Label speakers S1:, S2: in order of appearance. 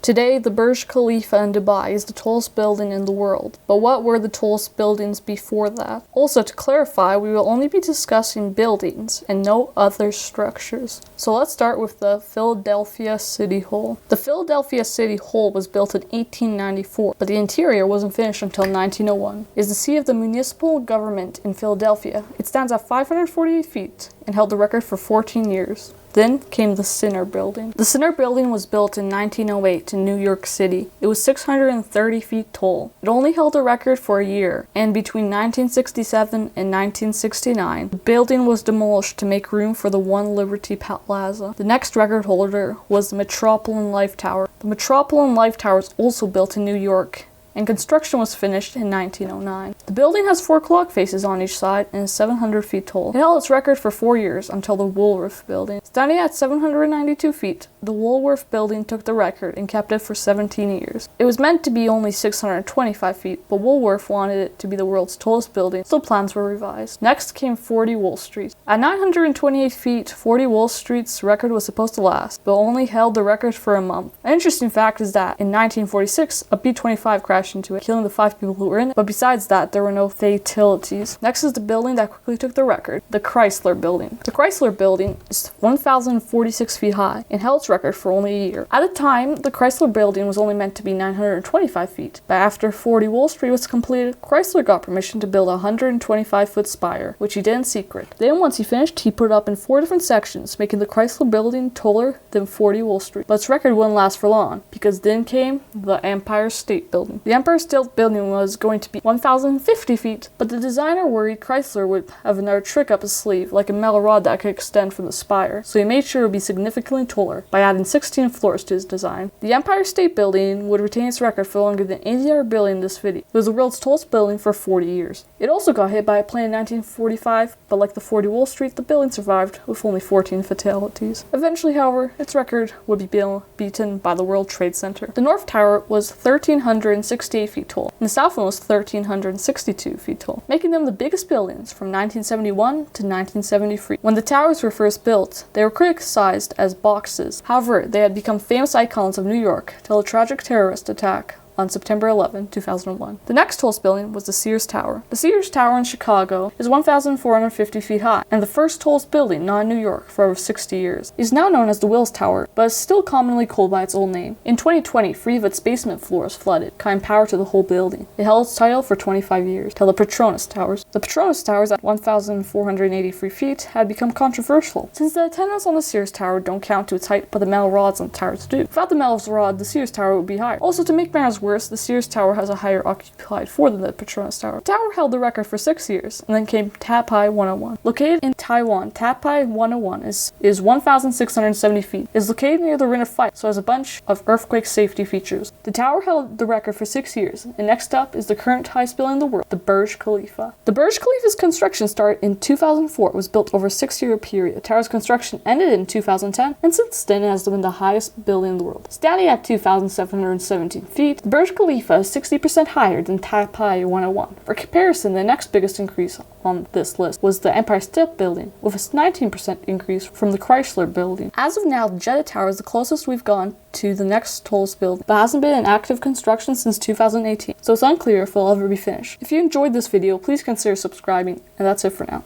S1: Today, the Burj Khalifa in Dubai is the tallest building in the world. But what were the tallest buildings before that? Also, to clarify, we will only be discussing buildings and no other structures. So let's start with the Philadelphia City Hall. The Philadelphia City Hall was built in 1894, but the interior wasn't finished until 1901. It is the seat of the municipal government in Philadelphia. It stands at 548 feet and held the record for 14 years. Then came the Center Building. The Center Building was built in 1908 in New York City. It was 630 feet tall. It only held a record for a year, and between 1967 and 1969, the building was demolished to make room for the One Liberty Plaza. The next record holder was the Metropolitan Life Tower. The Metropolitan Life Tower was also built in New York, and construction was finished in 1909. The building has 4 clock faces on each side and is 700 feet tall. It held its record for 4 years until the Woolworth Building. Standing at 792 feet, the Woolworth Building took the record and kept it for 17 years. It was meant to be only 625 feet, but Woolworth wanted it to be the world's tallest building, so plans were revised. Next came 40 Wall Street. At 928 feet, 40 Wall Street's record was supposed to last, but only held the record for a month. An interesting fact is that in 1946, a B-25 crashed into it, killing the 5 people who were in it, but besides that, there were no fatalities. Next is the building that quickly took the record, the Chrysler Building. The Chrysler Building is 1,046 feet high and held its record for only a year. At the time, the Chrysler Building was only meant to be 925 feet, but after 40 Wall Street was completed, Chrysler got permission to build a 125-foot spire, which he did in secret. Then once he finished, he put it up in 4 different sections, making the Chrysler Building taller than 40 Wall Street. But its record wouldn't last for long, because then came the Empire State Building. The Empire State Building was going to be 1,050 feet, but the designer worried Chrysler would have another trick up his sleeve, like a metal rod that could extend from the spire, so he made sure it would be significantly taller by adding 16 floors to his design. The Empire State Building would retain its record for longer than any other building in this city. It was the world's tallest building for 40 years. It also got hit by a plane in 1945, but like the 40 Wall Street, the building survived with only 14 fatalities. Eventually, however, its record would be beaten by the World Trade Center. The North Tower was 1,368 feet tall, and the South one was 1,362 feet tall, making them the biggest buildings from 1971 to 1973. When the towers were first built, they were criticized as boxes. However, they had become famous icons of New York till a tragic terrorist attack on September 11, 2001. The next tallest building was the Sears Tower. The Sears Tower in Chicago is 1,450 feet high, and the first tallest building not in New York for over 60 years. It is now known as the Wills Tower, but is still commonly called by its old name. In 2020, 3 of its basement floors flooded, cutting power to the whole building. It held its title for 25 years, till the Petronas Towers. The Petronas Towers at 1,483 feet had become controversial, since the antennas on the Sears Tower don't count to its height, but the metal rods on the towers do. Without the metal rod, the Sears Tower would be higher. Also, to make matters worse, the Sears Tower has a higher occupied floor than the Petronas Tower. The tower held the record for 6 years, and then came Tapai 101. Located in Taiwan, Tapai 101 is 1,670 feet. It is located near the Ring of Fire, so has a bunch of earthquake safety features. The tower held the record for 6 years, and next up is the current highest building in the world, the Burj Khalifa. The Burj Khalifa's construction started in 2004. It was built over a 6-year period. The tower's construction ended in 2010, and since then it has been the highest building in the world. Standing at 2,717 feet, the Burj Khalifa is 60% higher than Tapai 101. For comparison, the next biggest increase on this list was the Empire State Building, with a 19% increase from the Chrysler Building. As of now, the Jeddah Tower is the closest we've gone to the next tallest building, but hasn't been in active construction since 2018, so it's unclear if it'll ever be finished. If you enjoyed this video, please consider subscribing, and that's it for now.